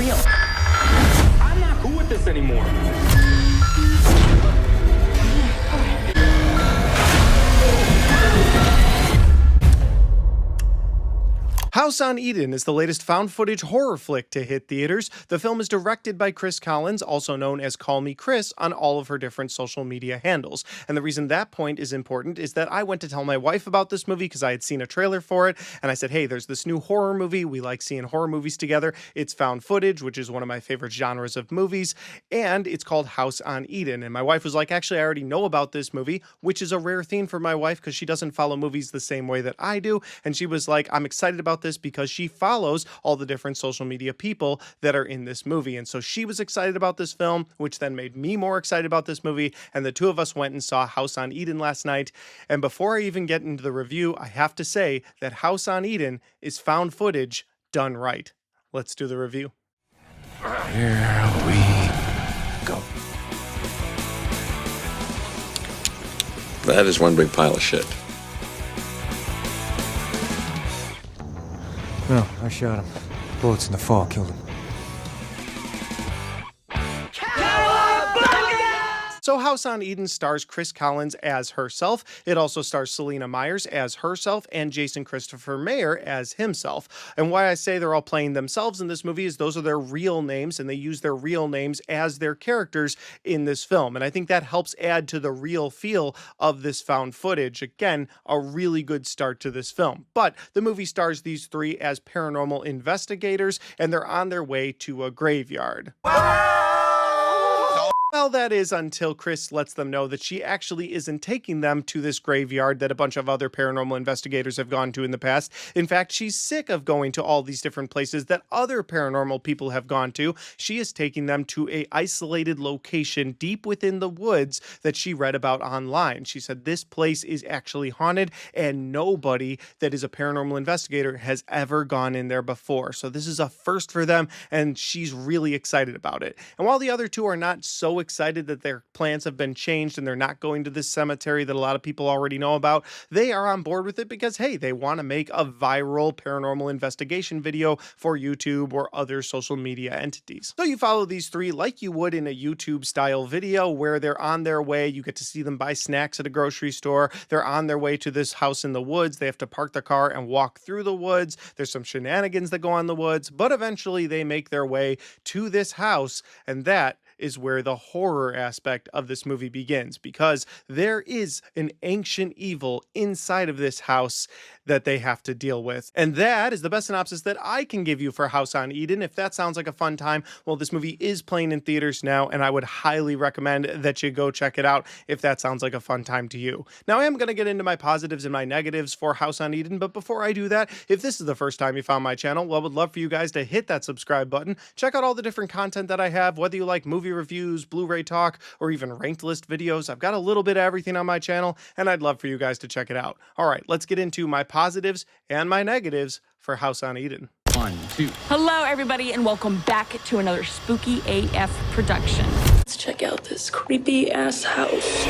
real. I'm not cool with this anymore. House on Eden is the latest found footage horror flick to hit theaters. The film is directed by Chris Collins, also known as Call Me Chris, on all of her different social media handles. And the reason that point is important is that I went to tell my wife about this movie because I had seen a trailer for it, and I said, hey, there's this new horror movie. We like seeing horror movies together. It's found footage, which is one of my favorite genres of movies, and it's called House on Eden. And my wife was like, actually, I already know about this movie, which is a rare thing for my wife because she doesn't follow movies the same way that I do. And she was like, I'm excited about this because she follows all the different social media people that are in this movie. And so she was excited about this film, which then made me more excited about this movie. And the two of us went and saw House on Eden last night. And before I even get into the review, I have to say that House on Eden is found footage done right. Let's do the review. Here we go. That is one big pile of shit. No, I shot him. Bullets in the fall killed him. So House on Eden stars Chris Collins as herself. It also stars Selena Myers as herself and Jason Christopher Mayer as himself. And why I say they're all playing themselves in this movie is those are their real names, and they use their real names as their characters in this film. And I think that helps add to the real feel of this found footage. Again, a really good start to this film. But the movie stars these three as paranormal investigators, and they're on their way to a graveyard. Well, that is until Chris lets them know that she actually isn't taking them to this graveyard that a bunch of other paranormal investigators have gone to in the past. In fact, she's sick of going to all these different places that other paranormal people have gone to. She is taking them to a isolated location deep within the woods that she read about online. She said this place is actually haunted and nobody that is a paranormal investigator has ever gone in there before. So this is a first for them, and she's really excited about it. And while the other two are not so excited that their plans have been changed and they're not going to this cemetery that a lot of people already know about, they are on board with it because, hey, they want to make a viral paranormal investigation video for YouTube or other social media entities. So you follow these three like you would in a YouTube style video where they're on their way. You get to see them buy snacks at a grocery store. They're on their way to this house in the woods. They have to park their car and walk through the woods. There's some shenanigans that go on in the woods, but eventually they make their way to this house, and that is where the horror aspect of this movie begins, because there is an ancient evil inside of this house that they have to deal with. And that is the best synopsis that I can give you for House on Eden. If that sounds like a fun time, well, this movie is playing in theaters now, and I would highly recommend that you go check it out if that sounds like a fun time to you. Now, I am going to get into my positives and my negatives for House on Eden, but before I do that, if this is the first time you found my channel, well, I would love for you guys to hit that subscribe button. Check out all the different content that I have, whether you like movie reviews, Blu-ray talk, or even ranked list videos. I've got a little bit of everything on my channel, and I'd love for you guys to check it out. All right, let's get into my positives and my negatives for House on Eden. 1, 2. Hello, everybody, and welcome back to another spooky AF production. Let's check out this creepy ass house.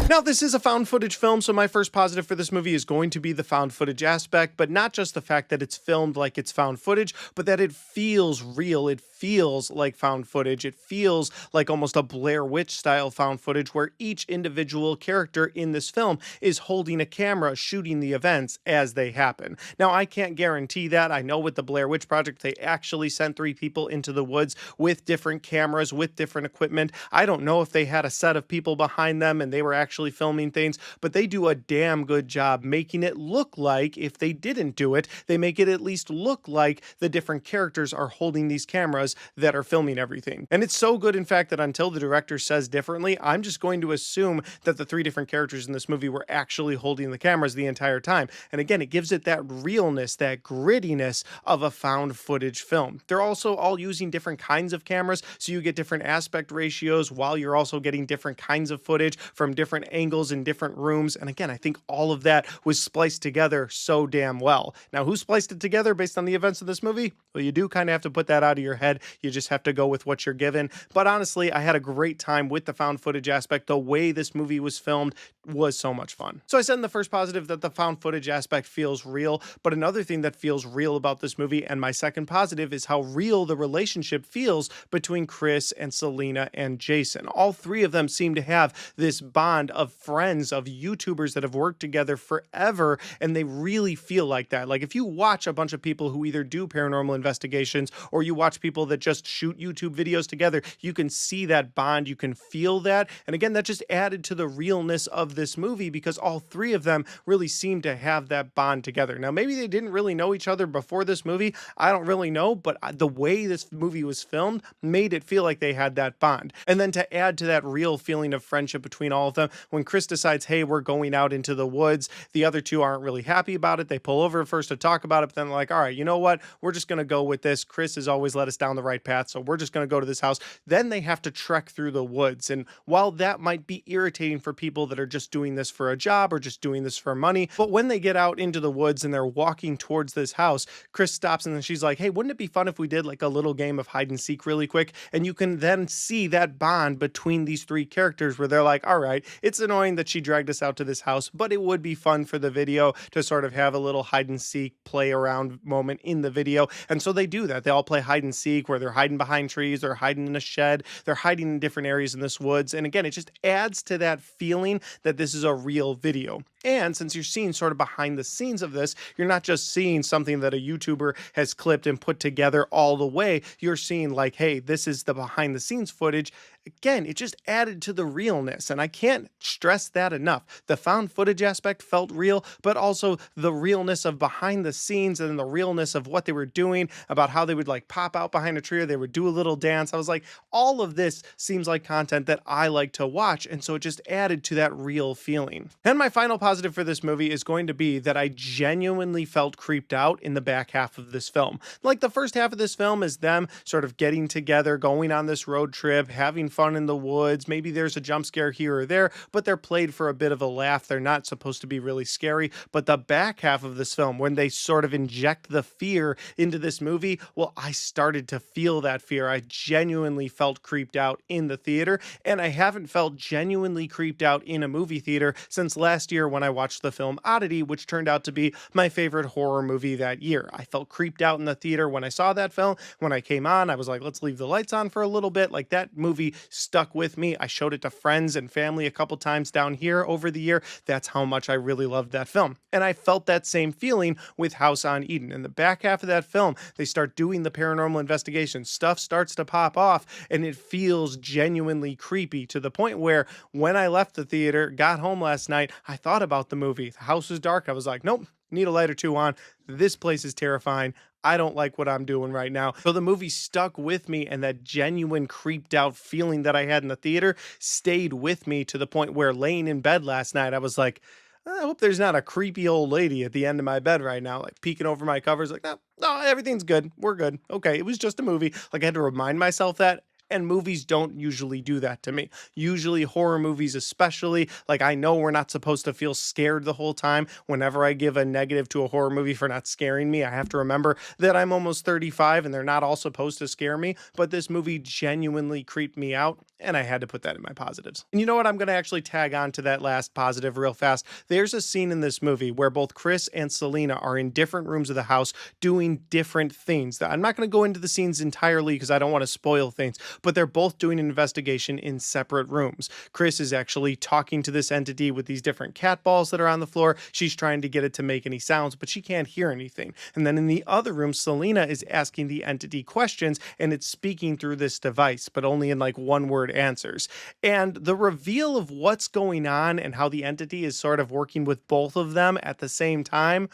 Now, this is a found footage film, so my first positive for this movie is going to be the found footage aspect, but not just the fact that it's filmed like it's found footage, but that it feels real. It feels like found footage. It feels like almost a Blair Witch style found footage where each individual character in this film is holding a camera shooting the events as they happen. Now, I can't guarantee that. I know with the Blair Witch Project, they actually sent 3 people into the woods with different cameras, with different equipment. I don't know if they had a set of people behind them and they were actually filming things, but they do a damn good job making it look like, if they didn't do it, they make it at least look like the different characters are holding these cameras that are filming everything. And it's so good, in fact, that until the director says differently, I'm just going to assume that the 3 different characters in this movie were actually holding the cameras the entire time. And again, it gives it that realness, that grittiness of a found footage film. They're also all using different kinds of cameras, so you get different aspect ratios while you're also getting different kinds of footage from different angles in different rooms. And again, I think all of that was spliced together so damn well. Now, who spliced it together based on the events of this movie? Well, you do kind of have to put that out of your head. You just have to go with what you're given. But honestly, I had a great time with the found footage aspect. The way this movie was filmed was so much fun. So I said in the first positive that the found footage aspect feels real, but another thing that feels real about this movie, and my second positive, is how real the relationship feels between Chris and Selena and Jason. All three of them seem to have this bond of friends, of YouTubers that have worked together forever, and they really feel like that. Like if you watch a bunch of people who either do paranormal investigations or you watch people that just shoot YouTube videos together, you can see that bond, you can feel that. And again, that just added to the realness of this movie because all three of them really seem to have that bond together. Now, maybe they didn't really know each other before this movie. I don't really know, but the way this movie was filmed made it feel like they had that bond. And then to add to that real feeling of friendship between all of them, when Chris decides, hey, we're going out into the woods, the other two aren't really happy about it. They pull over first to talk about it, but then they're like, all right, you know what? We're just going to go with this. Chris has always led us down the right path, so we're just going to go to this house. Then they have to trek through the woods. And while that might be irritating for people that are just doing this for a job or just doing this for money, but when they get out into the woods and they're walking towards this house, Chris stops and then she's like, hey, wouldn't it be fun if we did like a little game of hide and seek really quick? And you can then see that bond between these three characters where they're like, all right, it's annoying that she dragged us out to this house, but it would be fun for the video to sort of have a little hide and seek play around moment in the video. And so they do that. They all play hide and seek where they're hiding behind trees, they're hiding in a shed, they're hiding in different areas in this woods. And again, it just adds to that feeling that this is a real video. And since you're seeing sort of behind the scenes of this, you're not just seeing something that a YouTuber has clipped and put together all the way. You're seeing like, hey, this is the behind the scenes footage. Again, it just added to the realness. And I can't stress that enough. The found footage aspect felt real, but also the realness of behind the scenes and the realness of what they were doing, about how they would like pop out behind a tree or they would do a little dance. I was like, all of this seems like content that I like to watch. And so it just added to that real feeling. And my final positive for this movie is going to be that I genuinely felt creeped out in the back half of this film. Like the first half of this film is them sort of getting together, going on this road trip, having fun in the woods. Maybe there's a jump scare here or there, but they're played for a bit of a laugh. They're not supposed to be really scary. But the back half of this film, when they sort of inject the fear into this movie, well, I started to feel that fear. I genuinely felt creeped out in the theater, and I haven't felt genuinely creeped out in a movie theater since last year when I watched the film Oddity, which turned out to be my favorite horror movie that year. I felt creeped out in the theater when I saw that film. When I came on, I was like, let's leave the lights on for a little bit. Like that movie stuck with me. I showed it to friends and family a couple times down here over the year. That's how much I really loved that film. And I felt that same feeling with House on Eden. In the back half of that film, they start doing the paranormal investigation. Stuff starts to pop off and it feels genuinely creepy to the point where when I left the theater, got home last night, I thought about the movie. The house was dark. I was like, nope, need a light or two on. This place is terrifying. I don't like what I'm doing right now. So the movie stuck with me, and that genuine creeped out feeling that I had in the theater stayed with me to the point where laying in bed last night, I was like, I hope there's not a creepy old lady at the end of my bed right now, like peeking over my covers, like, no, everything's good. We're good. Okay, it was just a movie. Like I had to remind myself that. And movies don't usually do that to me. Usually horror movies especially, like I know we're not supposed to feel scared the whole time. Whenever I give a negative to a horror movie for not scaring me, I have to remember that I'm almost 35 and they're not all supposed to scare me. But this movie genuinely creeped me out, and I had to put that in my positives. And you know what? I'm going to actually tag on to that last positive real fast. There's a scene in this movie where both Chris and Selena are in different rooms of the house doing different things. I'm not going to go into the scenes entirely because I don't want to spoil things, but they're both doing an investigation in separate rooms. Chris is actually talking to this entity with these different cat balls that are on the floor. She's trying to get it to make any sounds, but she can't hear anything. And then in the other room, Selena is asking the entity questions, and it's speaking through this device, but only in like one-word answers. And the reveal of what's going on and how the entity is sort of working with both of them at the same time,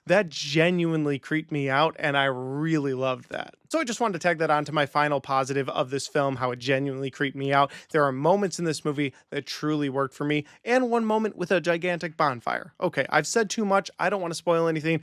that genuinely creeped me out, and I really loved that. So I just wanted to tag that on to my final positive of this film, how it genuinely creeped me out. There are moments in this movie that truly worked for me, and one moment with a gigantic bonfire. Okay, I've said too much. I don't want to spoil anything,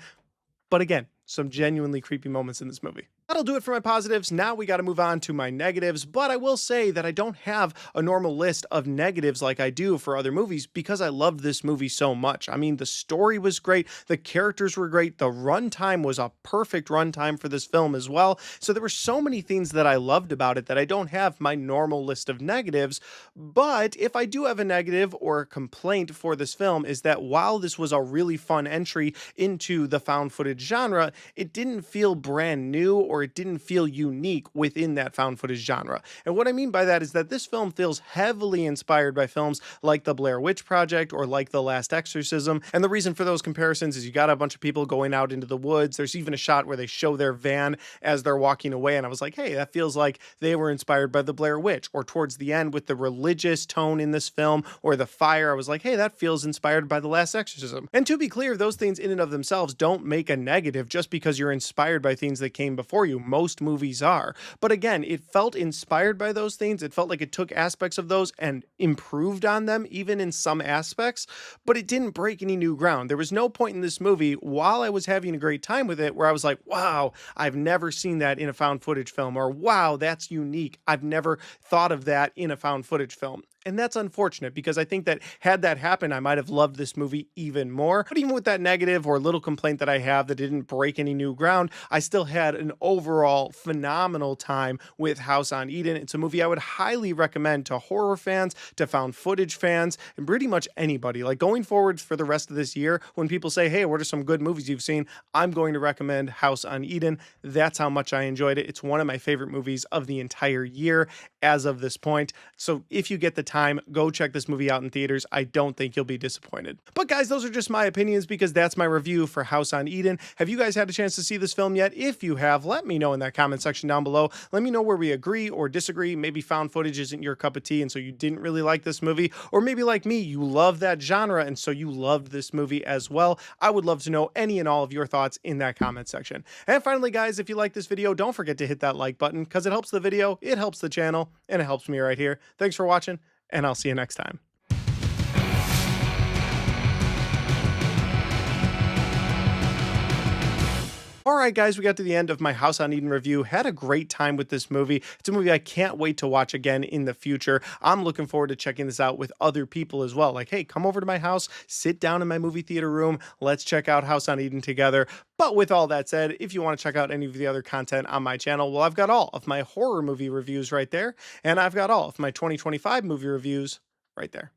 but again, some genuinely creepy moments in this movie. That'll do it for my positives. Now we got to move on to my negatives, but I will say that I don't have a normal list of negatives like I do for other movies because I loved this movie so much. I mean, the story was great, the characters were great, the runtime was a perfect runtime for this film as well. So there were so many things that I loved about it that I don't have my normal list of negatives. But if I do have a negative or a complaint for this film, is that while this was a really fun entry into the found footage genre, it didn't feel brand new or it didn't feel unique within that found footage genre. And what I mean by that is that this film feels heavily inspired by films like The Blair Witch Project or like The Last Exorcism. And the reason for those comparisons is you got a bunch of people going out into the woods. There's even a shot where they show their van as they're walking away. And I was like, hey, that feels like they were inspired by The Blair Witch. Or towards the end with the religious tone in this film or the fire, I was like, hey, that feels inspired by The Last Exorcism. And to be clear, those things in and of themselves don't make a negative just because you're inspired by things that came before you. Most movies are. But again, it felt inspired by those things. It felt like it took aspects of those and improved on them, even in some aspects, but it didn't break any new ground. There was no point in this movie while I was having a great time with it where I was like, wow, I've never seen that in a found footage film, or wow, that's unique. I've never thought of that in a found footage film. And that's unfortunate because I think that had that happened, I might have loved this movie even more. But even with that negative or little complaint that I have that didn't break any new ground, I still had an overall phenomenal time with House on Eden. It's a movie I would highly recommend to horror fans, to found footage fans, and pretty much anybody. Like going forward for the rest of this year, when people say, hey, what are some good movies you've seen? I'm going to recommend House on Eden. That's how much I enjoyed it. It's one of my favorite movies of the entire year as of this point. So if you get the time, go check this movie out in theaters. I don't think you'll be disappointed. But guys, those are just my opinions because that's my review for House on Eden. Have you guys had a chance to see this film yet? If you have, let me know in that comment section down below. Let me know where we agree or disagree. Maybe found footage isn't your cup of tea and so you didn't really like this movie, or maybe like me, you love that genre and so you loved this movie as well. I would love to know any and all of your thoughts in that comment section. And finally, guys, if you like this video, don't forget to hit that like button because it helps the video, it helps the channel, and it helps me right here. Thanks for watching, and I'll see you next time. All right, guys, we got to the end of my House on Eden review. Had a great time with this movie. It's a movie I can't wait to watch again in the future. I'm looking forward to checking this out with other people as well. Like, hey, come over to my house, sit down in my movie theater room. Let's check out House on Eden together. But with all that said, if you want to check out any of the other content on my channel, well, I've got all of my horror movie reviews right there. And I've got all of my 2025 movie reviews right there.